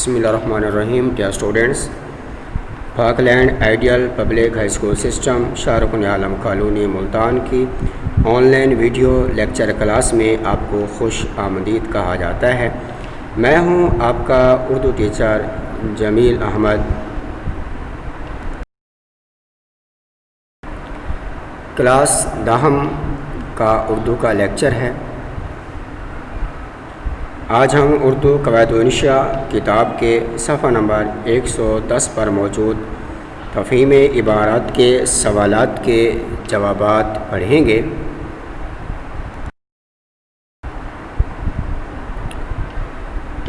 بسم اللہ الرحمن الرحیم. Dear students, Pakland ideal public high school system Shahrukh Alam colony Multan کی online video lecture class میں آپ کو خوش آمدید کہا جاتا ہے. میں ہوں آپ کا اردو ٹیچر جمیل احمد. کلاس 10 کا اردو کا لیکچر ہے. آج ہم اردو قواعد و انشاء کتاب کے صفحہ نمبر 110 پر موجود تفہیم عبارات کے سوالات کے جوابات پڑھیں گے.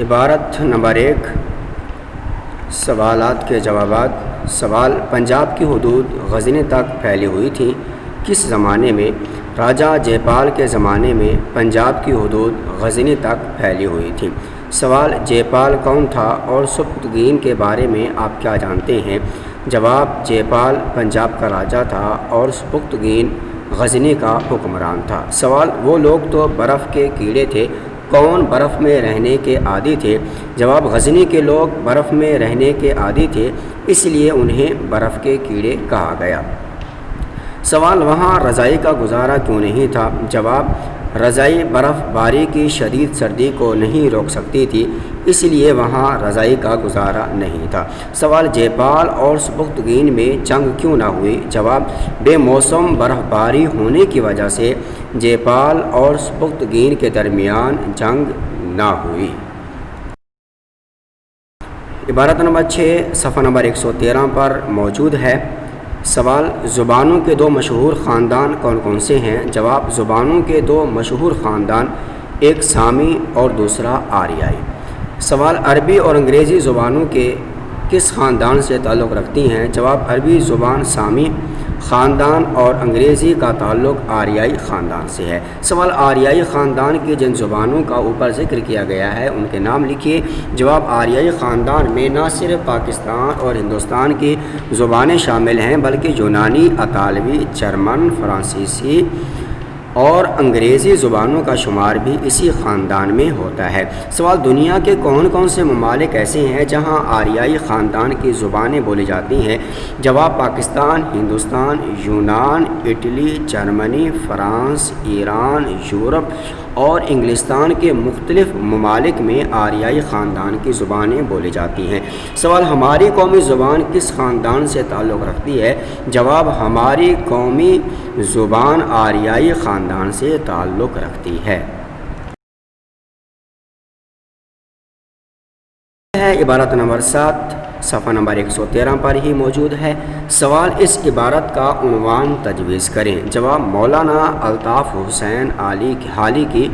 عبارت نمبر 1، سوالات کے جوابات. سوال: پنجاب کی حدود غزنی تک پھیلی ہوئی تھی کس زمانے میں؟ راجہ جے پال کے زمانے میں پنجاب کی حدود غزنی تک پھیلی ہوئی تھی. سوال: جے پال کون تھا اور سبکتگین کے بارے میں آپ کیا جانتے ہیں؟ جواب: جے پال پنجاب کا راجہ تھا اور سبکتگین غزنی کا حکمران تھا. سوال: وہ لوگ تو برف کے کیڑے تھے، کون برف میں رہنے کے عادی تھے؟ جواب: غزنی کے لوگ برف میں رہنے کے عادی تھے، اس لیے انہیں برف کے کیڑے کہا گیا. سوال: وہاں رضائی کا گزارا کیوں نہیں تھا؟ جواب: رضائی برف باری کی شدید سردی کو نہیں روک سکتی تھی، اس لیے وہاں رضائی کا گزارا نہیں تھا. سوال: جے پال اور سبکتگین میں جنگ کیوں نہ ہوئی؟ جواب: بے موسم برف باری ہونے کی وجہ سے جے پال اور سبکتگین کے درمیان جنگ نہ ہوئی. عبارت نمبر 6 صفحہ نمبر 113 پر موجود ہے. سوال: زبانوں کے 2 مشہور خاندان کون کون سے ہیں؟ جواب: زبانوں کے 2 مشہور خاندان، ایک سامی اور دوسرا آریائی. سوال: عربی اور انگریزی زبانوں کے کس خاندان سے تعلق رکھتی ہیں؟ جواب: عربی زبان سامی خاندان اور انگریزی کا تعلق آریائی خاندان سے ہے. سوال: آریائی خاندان کی جن زبانوں کا اوپر ذکر کیا گیا ہے ان کے نام لکھیے. جواب: آریائی خاندان میں نہ صرف پاکستان اور ہندوستان کی زبانیں شامل ہیں بلکہ یونانی، اطالوی، جرمن، فرانسیسی اور انگریزی زبانوں کا شمار بھی اسی خاندان میں ہوتا ہے. سوال: دنیا کے کون کون سے ممالک ایسے ہیں جہاں آریائی خاندان کی زبانیں بولی جاتی ہیں؟ جواب: پاکستان، ہندوستان، یونان، Italy, Germany, France, Iran, Europe اور انگلستان کے مختلف ممالک میں آریائی خاندان کی زبانیں بولی جاتی ہیں. سوال: ہماری قومی زبان کس خاندان سے تعلق رکھتی ہے؟ جواب: ہماری قومی زبان آریائی خاندان سے تعلق رکھتی ہے. عبارت نمبر 7 صفحہ نمبر 113 پر ہی موجود ہے. سوال: اس عبارت کا عنوان تجویز کریں. جواب: مولانا الطاف حسین حالی کی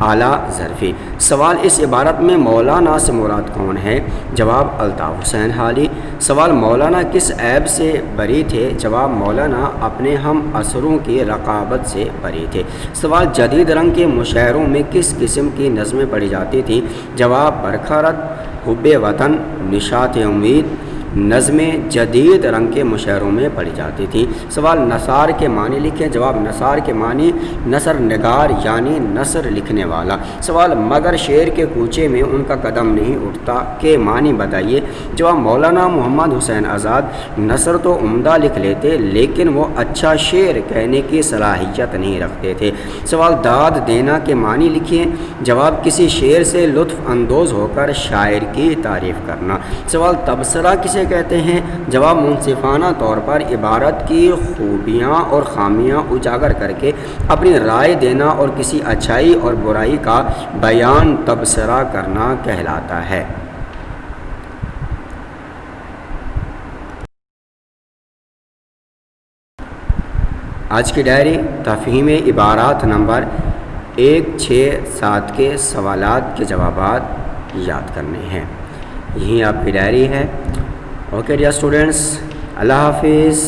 اعلیٰ ظرفی. سوال: اس عبارت میں مولانا سے مراد کون ہے؟ جواب: الطاف حسین حالی. سوال: مولانا کس عیب سے بری تھے؟ جواب: مولانا اپنے ہم عصروں کی رقابت سے بری تھے. سوال: جدید رنگ کے مشاعروں میں کس قسم کی نظمیں پڑھی جاتی تھیں؟ جواب: برکھا رت، حب وطن، نشاط امید نظمیں جدید رنگ کے مشاعروں میں پڑھی جاتی تھیں. سوال: نثار کے معنی لکھیں. جواب: نثار کے معنی نثر نگار یعنی نثر لکھنے والا. سوال: مگر شعر کے کوچے میں ان کا قدم نہیں اٹھتا کے معنی بتائیے. جواب: مولانا محمد حسین آزاد نثر تو عمدہ لکھ لیتے لیکن وہ اچھا شعر کہنے کی صلاحیت نہیں رکھتے تھے. سوال: داد دینا کے معنی لکھیں. جواب: کسی شعر سے لطف اندوز ہو کر شاعر کی تعریف کرنا. سوال: تبصرہ کسے کہتے ہیں؟ جواب: منصفانہ طور پر عبارت کی خوبیاں اور خامیاں اجاگر کر کے اپنی رائے دینا اور کسی اچھائی اور برائی کا بیان تبصرہ کرنا کہلاتا ہے. آج کی ڈائری تفہیم عبارات نمبر 1، 6، 7 کے سوالات کے جوابات یاد کرنے ہیں. یہی آپ کی ڈائری ہے. اوکے ڈیئر اسٹوڈنٹس، اللہ حافظ.